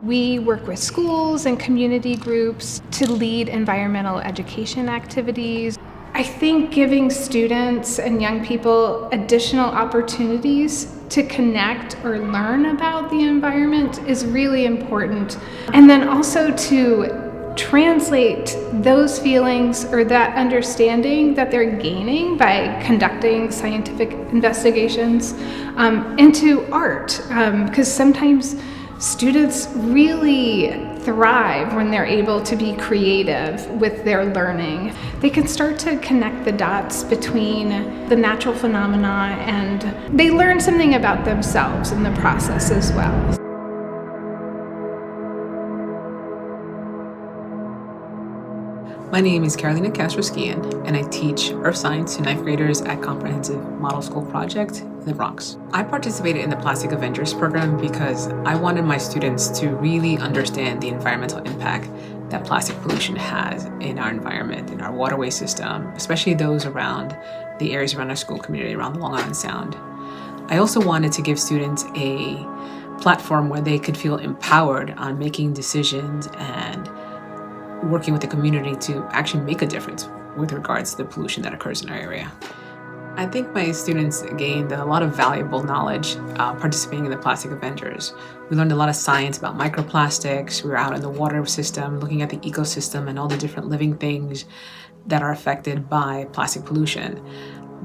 We work with schools and community groups to lead environmental education activities. I think giving students and young people additional opportunities to connect or learn about the environment is really important. And then also to translate those feelings or that understanding that they're gaining by conducting scientific investigations into art. Because sometimes students really thrive when they're able to be creative with their learning. They can start to connect the dots between the natural phenomena, and they learn something about themselves in the process as well. My name is Carolina Castro-Skian, and I teach Earth Science to 9th graders at Comprehensive Model School Project in the Bronx. I participated in the Plastic Avengers program because I wanted my students to really understand the environmental impact that plastic pollution has in our environment, in our waterway system, especially those around the areas around our school community, around the Long Island Sound. I also wanted to give students a platform where they could feel empowered on making decisions and working with the community to actually make a difference with regards to the pollution that occurs in our area. I think my students gained a lot of valuable knowledge participating in the Plastic Avengers. We learned a lot of science about microplastics. We were out in the water system looking at the ecosystem and all the different living things that are affected by plastic pollution.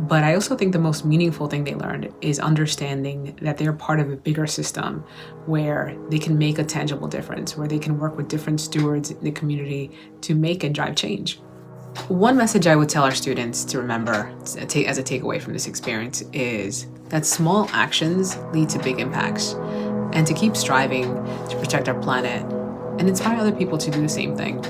But I also think the most meaningful thing they learned is understanding that they're part of a bigger system where they can make a tangible difference, where they can work with different stewards in the community to make and drive change. One message I would tell our students to remember as a takeaway from this experience is that small actions lead to big impacts, and to keep striving to protect our planet and inspire other people to do the same thing.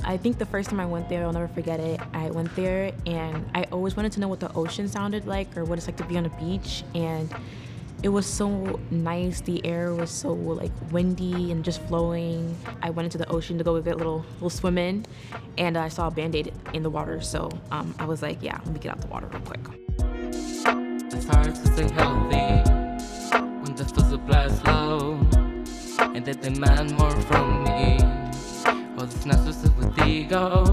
I think the first time I went there, I'll never forget it. I went there and I always wanted to know what the ocean sounded like or what it's like to be on a beach. And it was so nice. The air was so like windy and just flowing. I went into the ocean to go get a little swim in, and I saw a Band-Aid in the water. So I was like, yeah, let me get out the water real quick. It's hard to stay healthy when the still supplies low, and they demand more from me. Well, it's not just with ego,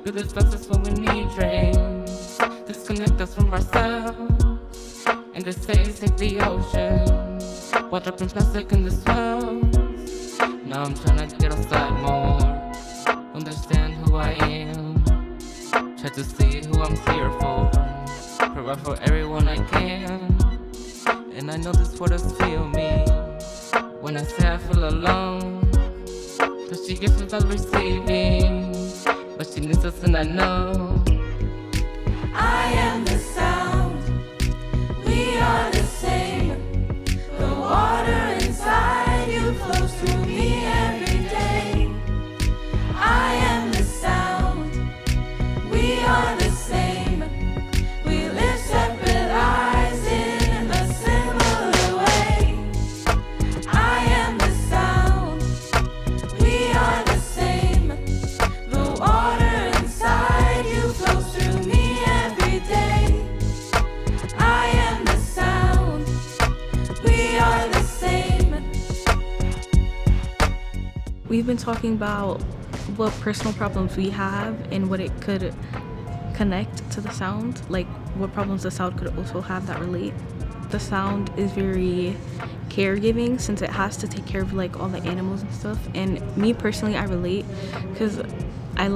but it's not just when we need dreams. Disconnect us from ourselves, and they say save the ocean. While dropping plastic in the swells. Now I'm trying to get outside more, understand who I am, try to see who I'm here for, provide for everyone I can. And I know this world does feel me when I say I feel alone. Cause she gives without receiving, but she needs us and I know. I am the sound, we are the same. The water inside you flows through me every day. I am the sound, we are the same. We live separate lives in a similar way. I am the sound, we are the same. The water inside you flows through me every day. I am the sound, we are the same. We've been talking about what personal problems we have and what it could connect to the sound, like what problems the sound could also have that relate. The sound is very caregiving since it has to take care of like all the animals and stuff. And me personally, I relate because I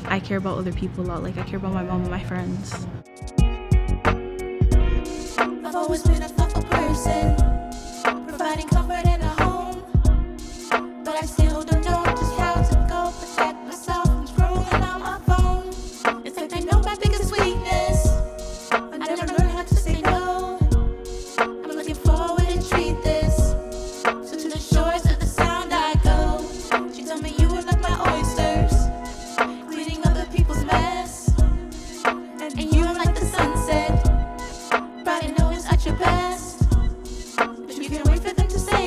I care about other people a lot. Like I care about my mom and my friends. I've always been a thoughtful person, providing comfort in a home. But I still don't know just how to go protect myself from scrolling on my phone. It's like they know my biggest weakness. I never learned how to say no. I'm looking forward to treat this. So to the shores of the sound I go. She told me you were like my oysters, cleaning other people's mess. And you are like the sunset, bright and always at your best. But you can't wait for them to say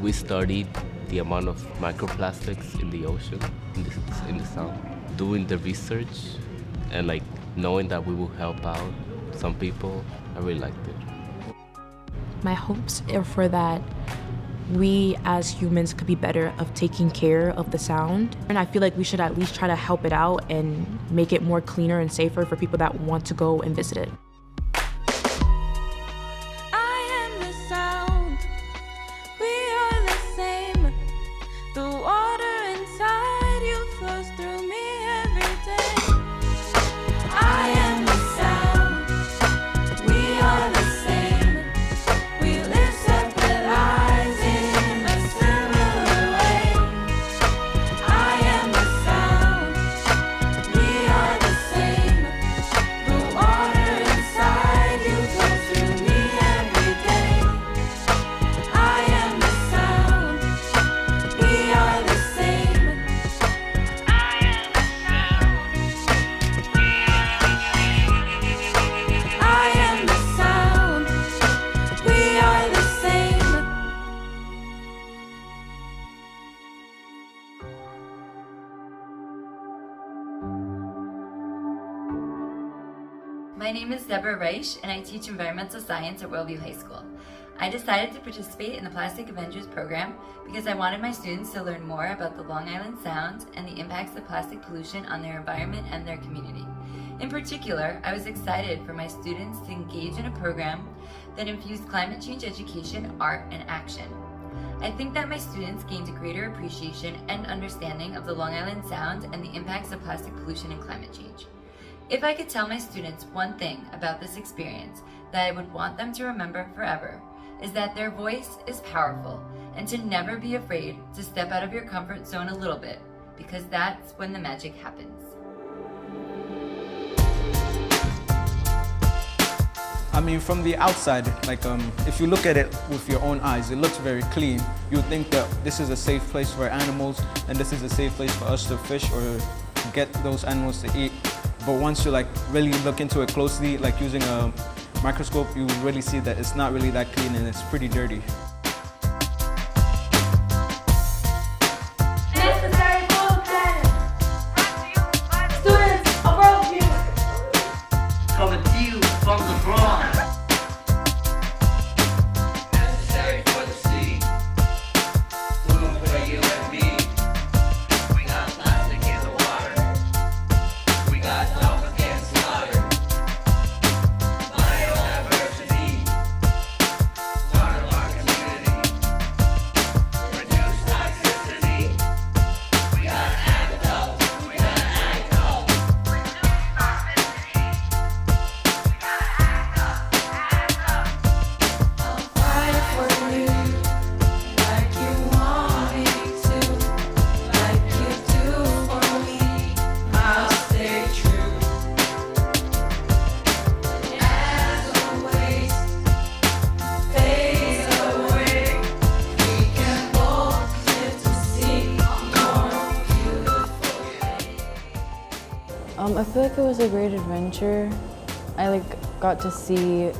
We studied the amount of microplastics in the ocean, in the sound. Doing the research and like knowing that we will help out some people, I really liked it. My hopes are for that we as humans could be better of taking care of the sound. And I feel like we should at least try to help it out and make it more cleaner and safer for people that want to go and visit it. I am the sound. We are the same. The water inside you flows through me every day. I am the sound. We are the same. We live separate lives in a similar way. I am the sound. We are the same. The water inside you flows through me every day. I am the sound. We are the same. I am the sound. I am the sound. We are the same. My name is Deborah Reich, and I teach environmental science at Worldview High School. I decided to participate in the Plastic Avengers program because I wanted my students to learn more about the Long Island Sound and the impacts of plastic pollution on their environment and their community. In particular, I was excited for my students to engage in a program that infused climate change education, art, and action. I think that my students gained a greater appreciation and understanding of the Long Island Sound and the impacts of plastic pollution and climate change. If I could tell my students one thing about this experience that I would want them to remember forever, is that their voice is powerful and to never be afraid to step out of your comfort zone a little bit, because that's when the magic happens. I mean, from the outside, if you look at it with your own eyes, it looks very clean. You would think that this is a safe place for animals and this is a safe place for us to fish or get those animals to eat. But once you really look into it closely, like using a microscope, you really see that it's not really that clean and it's pretty dirty. Necessary for the planet. Students of Worldview. Coming to you from the Bronx. Necessary for the sea. Food for you and me. We got plastic in the water. We got dolphins getting slaughtered. Biodiversity. Part of our community. Reduce toxicity. We gotta act up. We gotta act up. I'll fight for you like you want me to, like you do for me. I'll stay true. As always, fades away. We can both live to see more beautiful days. I feel like it was a great adventure. I got to see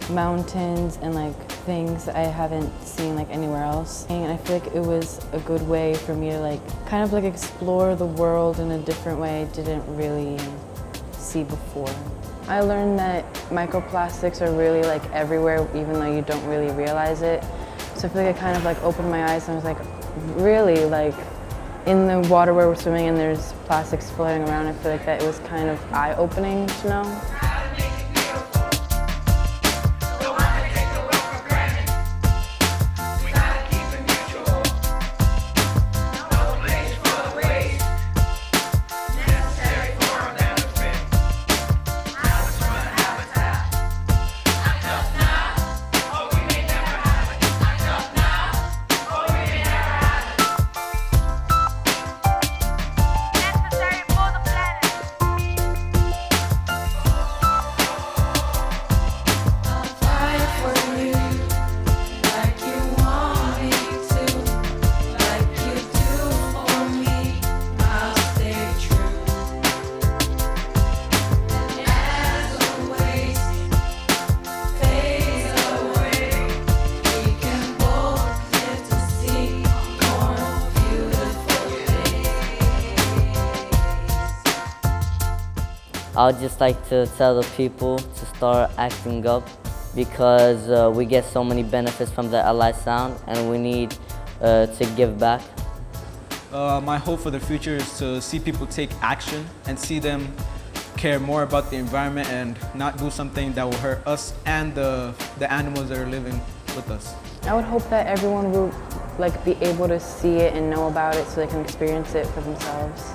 mountains and things that I haven't seen anywhere else. And I feel like it was a good way for me to kind of explore the world in a different way I didn't really see before. I learned that microplastics are really everywhere, even though you don't really realize it. So I feel like it kind of opened my eyes and I was really in the water where we're swimming and there's plastics floating around. I feel like that it was kind of eye-opening to know. Necessary for the planet. I would just like to tell the people to start acting up because we get so many benefits from the LI sound and we need to give back. My hope for the future is to see people take action and see them care more about the environment and not do something that will hurt us and the animals that are living with us. I would hope that everyone will be able to see it and know about it so they can experience it for themselves.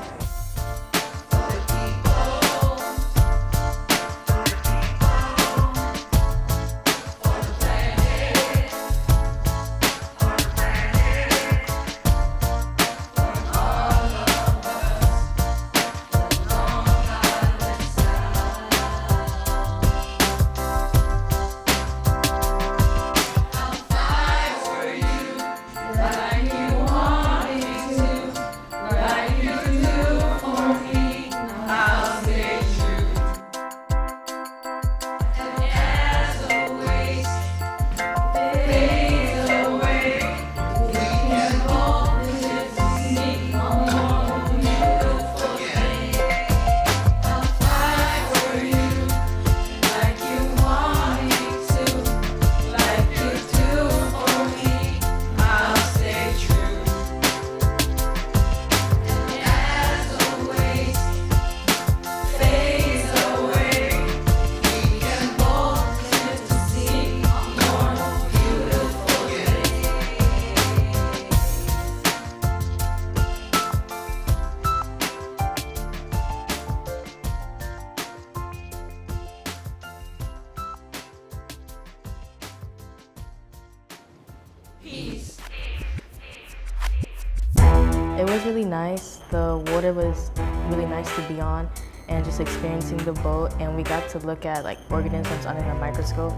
It was really nice. The water was really nice to be on and just experiencing the boat, and we got to look at organisms under the microscope.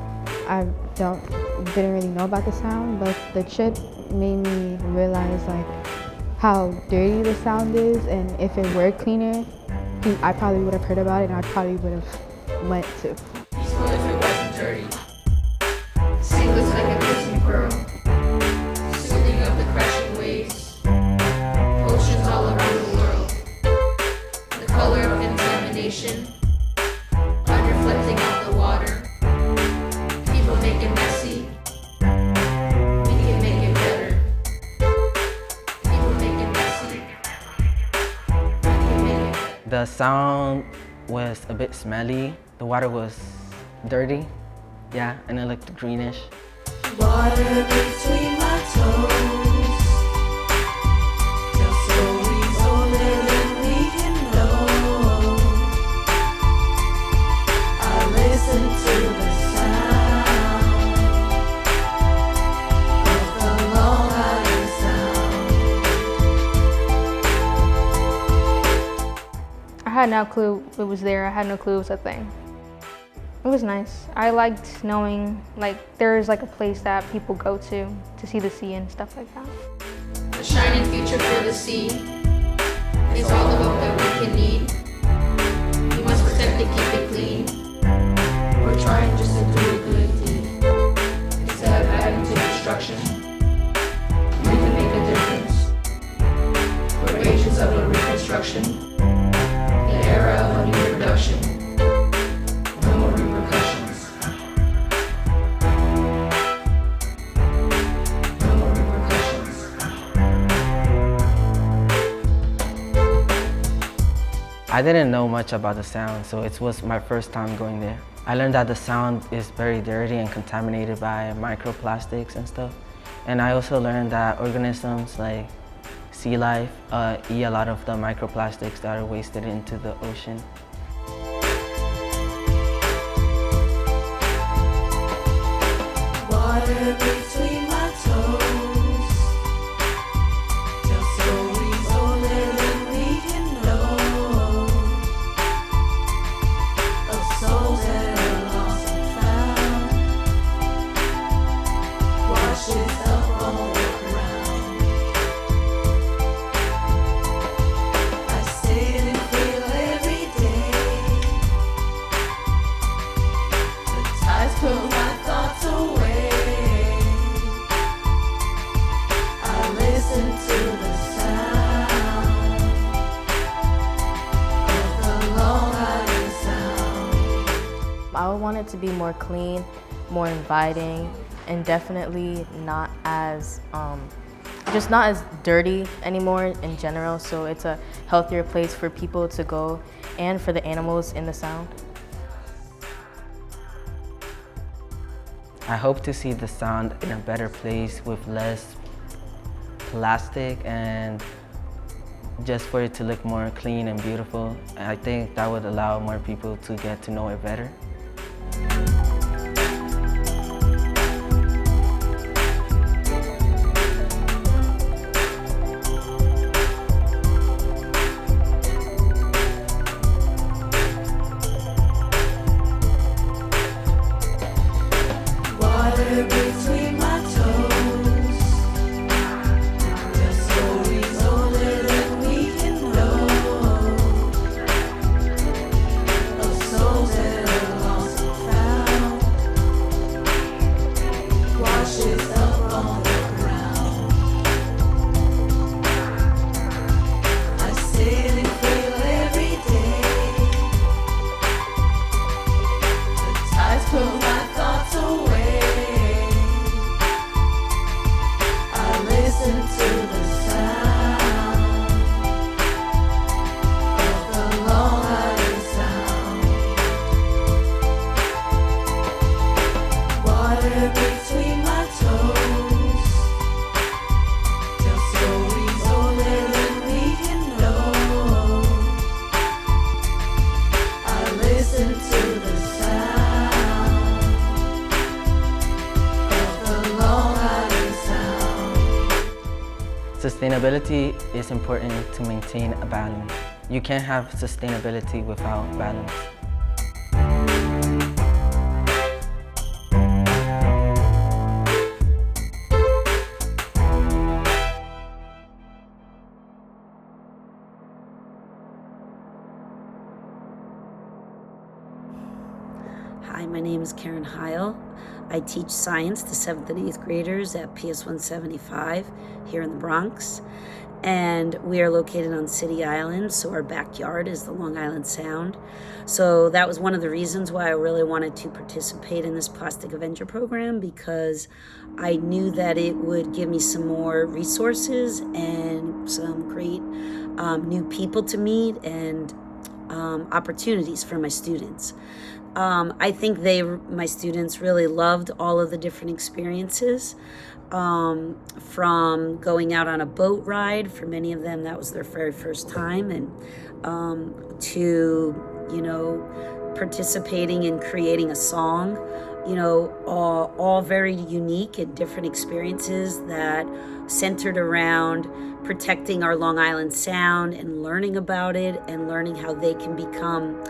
I didn't really know about the sound, but the trip made me realize how dirty the sound is, and if it were cleaner, I probably would have heard about it and I probably would have went to. Peaceful if it wasn't dirty. Seamless like a missing pearl. Soothing of the crashing waves. Oceans all around the world. The color of contamination. Unreflecting out the water. People make it messy. We can make it better. People make it messy. We can make it better. The sound was a bit smelly. The water was dirty, yeah, and it looked greenish. Water between my toes. Tell stories older than we can know. I listen to the sound of the Long Island Sound. I had no clue it was there. I had no clue it was a thing. It was nice. I liked knowing there's a place that people go to see the sea and stuff like that. A shining future for the sea is all the hope that we can need. We must protect it, keep it clean. We're trying just to do a good deed. Instead of adding to destruction, we can make a difference. We're agents of a reconstruction, the era of a new production. No more repercussions. No more repercussions. I didn't know much about the sound, so it was my first time going there. I learned that the sound is very dirty and contaminated by microplastics and stuff. And I also learned that organisms like sea life eat a lot of the microplastics that are wasted into the ocean. Water between my toes. Tell stories older than we can know. Of souls that are lost and found. Washes up on the ground. I sit and feel every day. I would want it to be more clean, more inviting, and definitely not as just not as dirty anymore in general, so it's a healthier place for people to go and for the animals in the sound. I hope to see the sound in a better place with less plastic and just for it to look more clean and beautiful. I think that would allow more people to get to know it better. Water between my toes. The story's older than we can know. Of souls that are lost and found. Washes up on the ground. I sit and feel every day. The tides pull my thoughts away. Listen to the sound of the Long Island Sound. Water between my toes. Tell stories older than we can know. I listen to the sound of the Long Island Sound. Sustainability is important to maintain a balance. You can't have sustainability without balance. Hi, my name is Karen Heil. I teach science to 7th and 8th graders at PS 175 here in the Bronx. And we are located on City Island, so our backyard is the Long Island Sound. So that was one of the reasons why I really wanted to participate in this Plastic Avenger program, because I knew that it would give me some more resources and some great new people to meet and opportunities for my students. I think my students really loved all of the different experiences, from going out on a boat ride. For many of them, that was their very first time, and to, participating in creating a song, all very unique and different experiences that centered around protecting our Long Island Sound and learning about it and learning how they can become,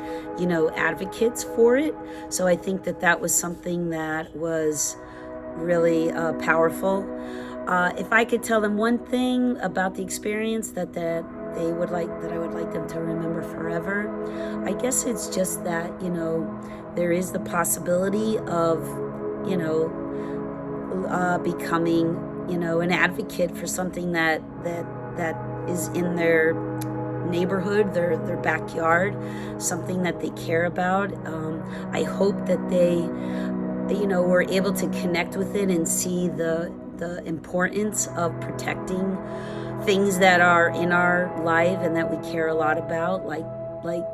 advocates for it. So I think that was something that was really powerful. If I could tell them one thing about the experience that I would like them to remember forever, I guess it's just that, there is the possibility of, becoming, an advocate for something that is in their neighborhood, their backyard, something that they care about. I hope that they, were able to connect with it and see the importance of protecting things that are in our life and that we care a lot about, like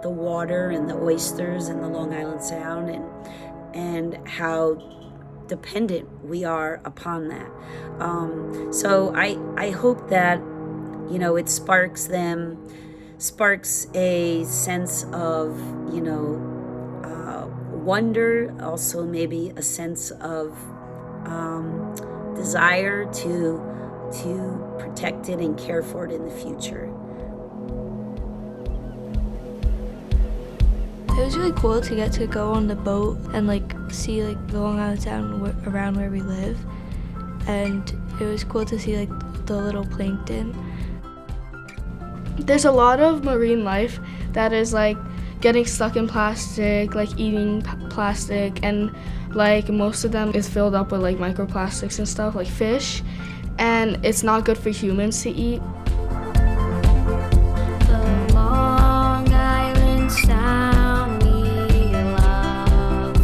the water and the oysters and the Long Island Sound, and how dependent we are upon that. So I hope that, it sparks a sense of, wonder, also maybe a sense of desire to protect it and care for it in the future. It was really cool to get to go on the boat and see the Long Island Sound around where we live, and it was cool to see the little plankton. There's a lot of marine life that is getting stuck in plastic, eating plastic, and most of them is filled up with microplastics and stuff, like fish, and it's not good for humans to eat. The Long Island Sound we love.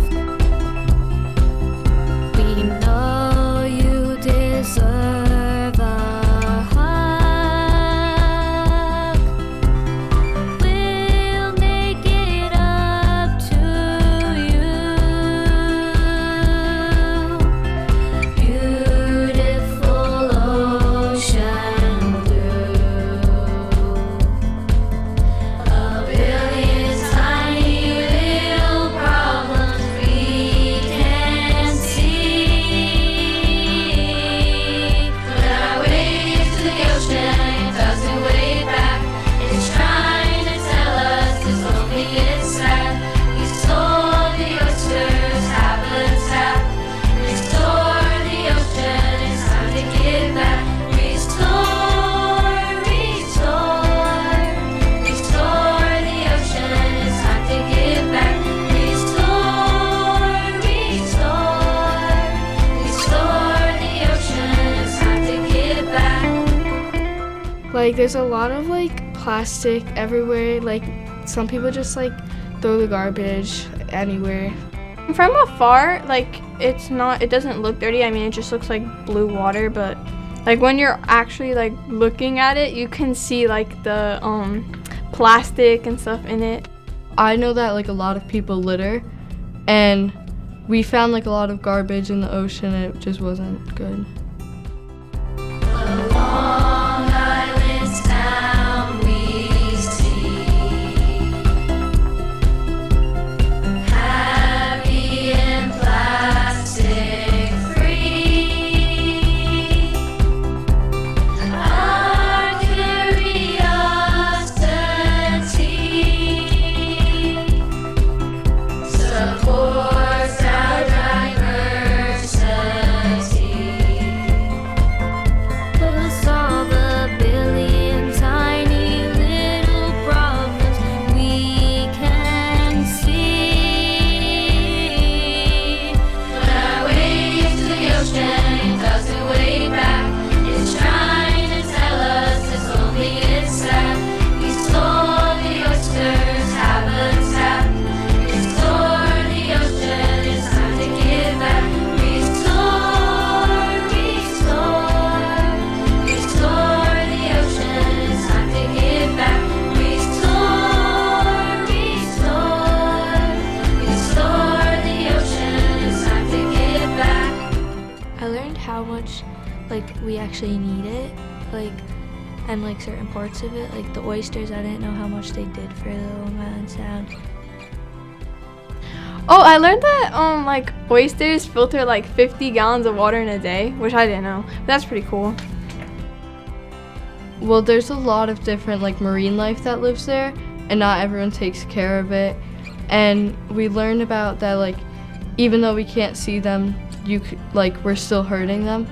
Like there's a lot of like plastic everywhere. Like some people just like throw the garbage anywhere. From afar, like it doesn't look dirty. I mean, it just looks like blue water, but like when you're actually like looking at it, you can see like the plastic and stuff in it. I know that like a lot of people litter, and we found like a lot of garbage in the ocean and it just wasn't good. We actually need it, like, and like certain parts of it, like the oysters, I didn't know how much they did for the Long Island Sound. Oh, I learned that like oysters filter like 50 gallons of water in a day, which I didn't know. But that's pretty cool. Well, there's a lot of different like marine life that lives there, and not everyone takes care of it. And we learned about that, like, even though we can't see them, we're still hurting them.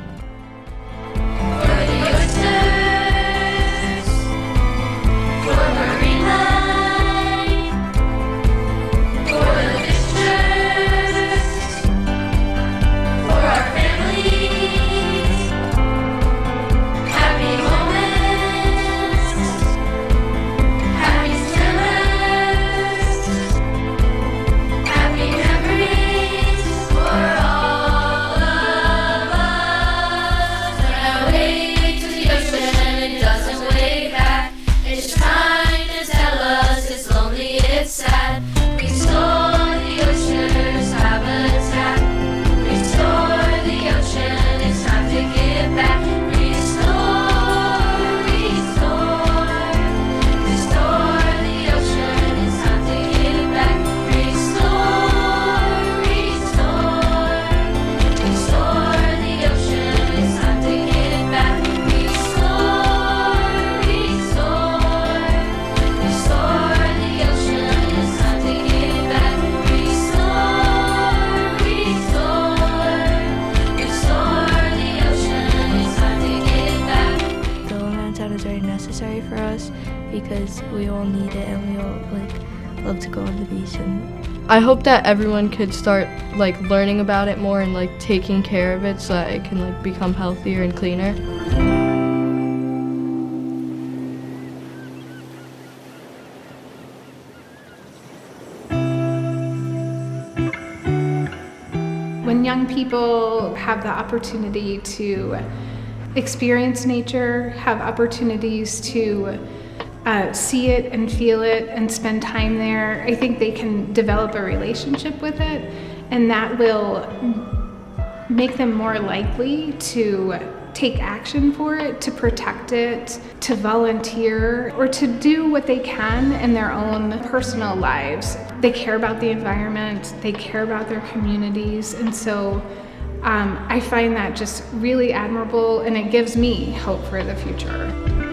Because we all need it and we all like love to go on the beach. And I hope that everyone could start like learning about it more and like taking care of it so that it can like become healthier and cleaner. When young people have the opportunity to experience nature, have opportunities to see it and feel it and spend time there, I think they can develop a relationship with it, and that will make them more likely to take action for it, to protect it, to volunteer, or to do what they can in their own personal lives. They care about the environment, they care about their communities, and so I find that just really admirable, and it gives me hope for the future.